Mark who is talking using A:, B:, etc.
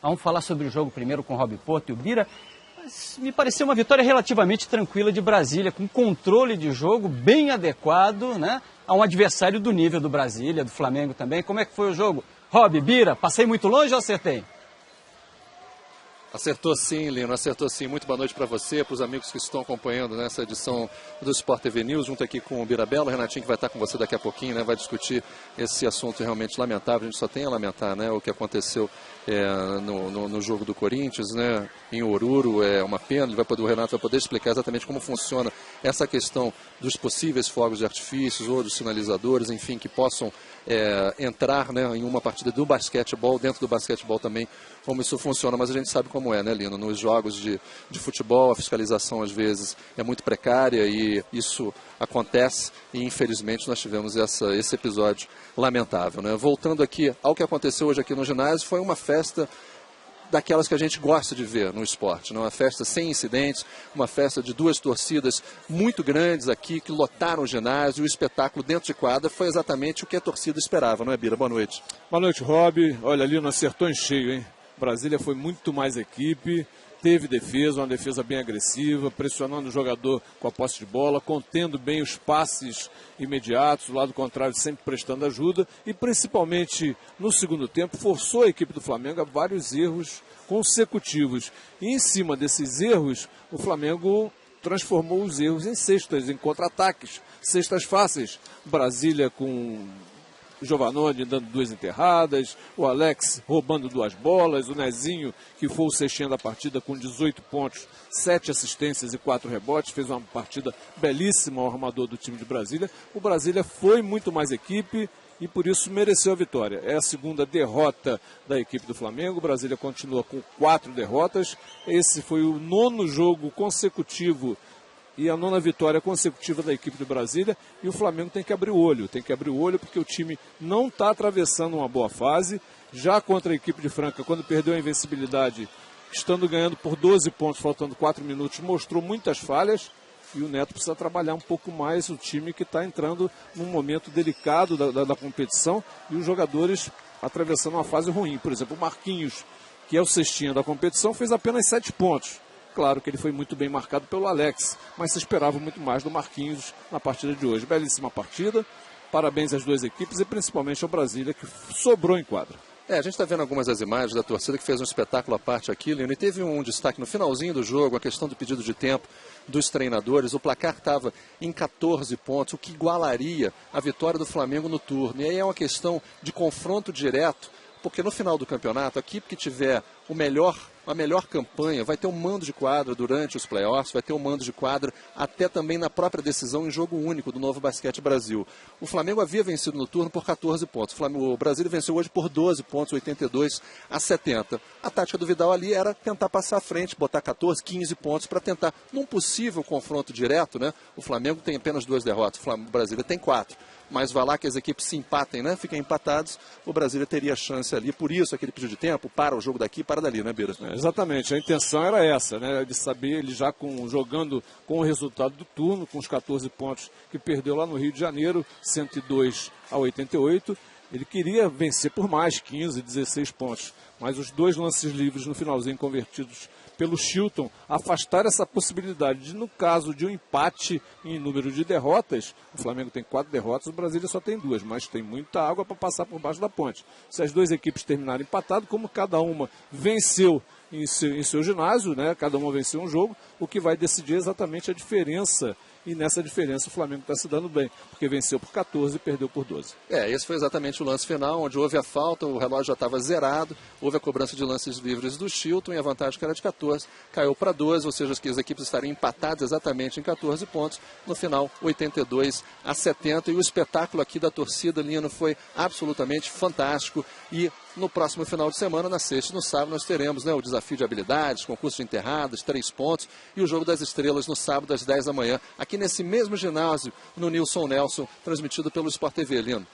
A: Vamos falar sobre o jogo primeiro com o Rob Porto e o Bira. Me pareceu uma vitória relativamente tranquila de Brasília, com controle de jogo bem adequado, né, a um adversário do nível do Brasília, do Flamengo também. Como é que foi o jogo? Rob, Bira, passei muito longe ou acertei?
B: Acertou sim, Lino, acertou sim. Muito boa noite para você, para os amigos que estão acompanhando nessa edição do Sport TV News, junto aqui com o Birabella, o Renatinho que vai estar com você daqui a pouquinho, né, vai discutir esse assunto realmente lamentável. A gente só tem a lamentar, né, o que aconteceu no jogo do Corinthians, né, em Oruro. É uma pena. O Renato vai poder explicar exatamente como funciona essa questão dos possíveis fogos de artifícios ou dos sinalizadores, enfim, que possam entrar, né, em uma partida do basquetebol, dentro do basquetebol também, como isso funciona. Mas a gente sabe como é, né, Lino? Nos jogos de futebol, a fiscalização às vezes é muito precária e isso acontece, e infelizmente nós tivemos esse episódio lamentável, né? Voltando aqui ao que aconteceu hoje aqui no ginásio, foi uma festa daquelas que a gente gosta de ver no esporte, né? Uma festa sem incidentes, uma festa de duas torcidas muito grandes aqui, que lotaram o ginásio. O espetáculo dentro de quadra foi exatamente o que a torcida esperava, não é, Bira? Boa noite.
C: Boa noite, Rob. Olha, ali, não acertou em cheio, hein? Brasília foi muito mais equipe, teve defesa, uma defesa bem agressiva, pressionando o jogador com a posse de bola, contendo bem os passes imediatos, o lado contrário sempre prestando ajuda e principalmente no segundo tempo forçou a equipe do Flamengo a vários erros consecutivos. E em cima desses erros, o Flamengo transformou os erros em cestas, em contra-ataques, cestas fáceis. Brasília com Giovanoni dando duas enterradas, o Alex roubando duas bolas, o Nezinho, que foi o cestinha da partida com 18 pontos, 7 assistências e 4 rebotes, fez uma partida belíssima ao armador do time de Brasília. O Brasília foi muito mais equipe e por isso mereceu a vitória. É a segunda derrota da equipe do Flamengo, o Brasília continua com 4 derrotas, esse foi o 9º jogo consecutivo e a 9ª vitória consecutiva da equipe do Brasília, e o Flamengo tem que abrir o olho porque o time não está atravessando uma boa fase. Já contra a equipe de Franca, quando perdeu a invencibilidade, estando ganhando por 12 pontos, faltando 4 minutos, mostrou muitas falhas, e o Neto precisa trabalhar um pouco mais o time que está entrando num momento delicado da competição, e os jogadores atravessando uma fase ruim. Por exemplo, o Marquinhos, que é o cestinha da competição, fez apenas 7 pontos. Claro que ele foi muito bem marcado pelo Alex, mas se esperava muito mais do Marquinhos na partida de hoje. Belíssima partida, parabéns às duas equipes e principalmente ao Brasília, que sobrou em quadra.
B: A gente está vendo algumas das imagens da torcida que fez um espetáculo à parte aqui, Lino, e teve um destaque no finalzinho do jogo, a questão do pedido de tempo dos treinadores. O placar estava em 14 pontos, o que igualaria a vitória do Flamengo no turno. E aí é uma questão de confronto direto, porque no final do campeonato, a equipe que tiver a melhor campanha vai ter um mando de quadra durante os playoffs, vai ter um mando de quadra até também na própria decisão em jogo único do Novo Basquete Brasil. O Flamengo havia vencido no turno por 14 pontos. O Brasília venceu hoje por 12 pontos, 82-70. A tática do Vidal ali era tentar passar à frente, botar 14, 15 pontos para tentar, num possível confronto direto, né? O Flamengo tem apenas 2 derrotas, o Brasília tem 4. Mas vai lá que as equipes se empatem, né? Fiquem empatados, o Brasília teria chance ali. Por isso, aquele pedido de tempo, para o jogo daqui, para dali, né, Bira?
C: Exatamente, a intenção era essa, né? De saber, ele já jogando com o resultado do turno, com os 14 pontos que perdeu lá no Rio de Janeiro, 102-88. Ele queria vencer por mais 15, 16 pontos. Mas os 2 lances livres no finalzinho convertidos pelo Chilton afastar essa possibilidade de, no caso de um empate em número de derrotas, o Flamengo tem 4 derrotas, o Brasília só tem 2, mas tem muita água para passar por baixo da ponte. Se as duas equipes terminarem empatadas, como cada uma venceu em seu ginásio, né? Cada uma venceu um jogo, o que vai decidir exatamente a diferença. E nessa diferença o Flamengo está se dando bem, porque venceu por 14 e perdeu por 12.
B: Esse foi exatamente o lance final, onde houve a falta, o relógio já estava zerado, houve a cobrança de lances livres do Chilton e a vantagem que era de 14, caiu para 12, ou seja, as equipes estariam empatadas exatamente em 14 pontos, no final 82-70, e o espetáculo aqui da torcida, Lino, foi absolutamente fantástico. E no próximo final de semana, na sexta e no sábado, nós teremos, né, o desafio de habilidades, concurso de enterradas, 3 pontos, e o jogo das estrelas no sábado às 10 da manhã, aqui nesse mesmo ginásio, no Nilson Nelson, transmitido pelo Sport TV, Lino.